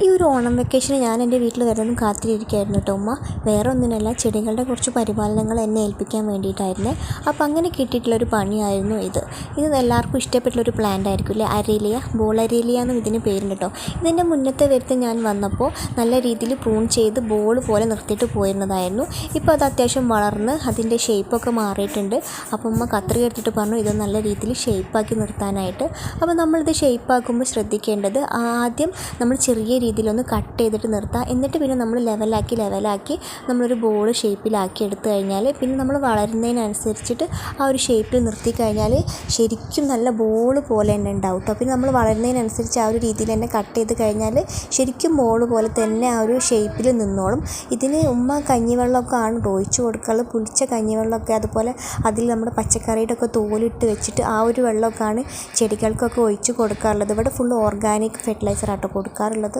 ഈ ഒരു ഓണം വെക്കേഷന് ഞാൻ എൻ്റെ വീട്ടിൽ വരുന്നതും കാത്തിരിക്കുകയായിരുന്നു കേട്ടോ ഉമ്മ. വേറെ ഒന്നിനല്ല, ചെടികളുടെ കുറച്ച് പരിപാലനങ്ങൾ എന്നെ ഏൽപ്പിക്കാൻ വേണ്ടിയിട്ടായിരുന്നേ. അപ്പോൾ അങ്ങനെ കിട്ടിയിട്ടുള്ളൊരു പണിയായിരുന്നു ഇത്. ഇത് എല്ലാവർക്കും ഇഷ്ടപ്പെട്ടുള്ളൊരു പ്ലാന്റ് ആയിരിക്കും അല്ലേ, അരേലിയ, ബോൾ അരേലിയ എന്നും ഇതിന് പേരുണ്ട് കേട്ടോ. ഇതിൻ്റെ മുന്നത്തെ വരുത്ത് ഞാൻ വന്നപ്പോൾ നല്ല രീതിയിൽ പ്രൂൺ ചെയ്ത് ബോൾ പോലെ നിർത്തിയിട്ട് പോയിരുന്നതായിരുന്നു. ഇപ്പോൾ അത് അത്യാവശ്യം വളർന്ന് അതിൻ്റെ ഷേപ്പൊക്കെ മാറിയിട്ടുണ്ട്. അപ്പോൾ ഉമ്മ കത്രിക എടുത്തിട്ട് പറഞ്ഞു ഇത് നല്ല രീതിയിൽ ഷേപ്പാക്കി നിർത്താനായിട്ട്. അപ്പോൾ നമ്മളിത് ഷേപ്പാക്കുമ്പോൾ ശ്രദ്ധിക്കേണ്ടത്, ആദ്യം നമ്മൾ ചെറിയ രീതിയിലൊന്ന് കട്ട് ചെയ്തിട്ട് നിർത്തുക. എന്നിട്ട് പിന്നെ നമ്മൾ ലെവലാക്കി നമ്മളൊരു ബോൾ ഷേപ്പിലാക്കി എടുത്തു കഴിഞ്ഞാൽ പിന്നെ നമ്മൾ വളരുന്നതിനനുസരിച്ചിട്ട് ആ ഒരു ഷേപ്പിൽ നിർത്തി കഴിഞ്ഞാൽ ശരിക്കും നല്ല ബോൾ പോലെ തന്നെ ഉണ്ടാവും കേട്ടോ. പിന്നെ നമ്മൾ വളരുന്നതിനനുസരിച്ച് ആ ഒരു രീതിയിൽ തന്നെ കട്ട് ചെയ്ത് കഴിഞ്ഞാൽ ശരിക്കും ബോൾ പോലെ തന്നെ ആ ഒരു ഷേപ്പിൽ നിന്നോളും. ഇതിന് ഉമ്മ കഞ്ഞിവെള്ളമൊക്കെ ആണ് ഒഴിച്ച് കൊടുക്കാറ്, പുളിച്ച കഞ്ഞിവെള്ളമൊക്കെ. അതുപോലെ അതിൽ നമ്മുടെ പച്ചക്കറിയുടെ ഒക്കെ തോലിട്ട് വെച്ചിട്ട് ആ ഒരു വെള്ളമൊക്കെയാണ് ചെടികൾക്കൊക്കെ ഒഴിച്ച് കൊടുക്കാറുള്ളത്. ഇവിടെ ഫുൾ ഓർഗാനിക് ഫെർട്ടിലൈസർ ആട്ടോ കൊടുക്കാറുള്ളത്.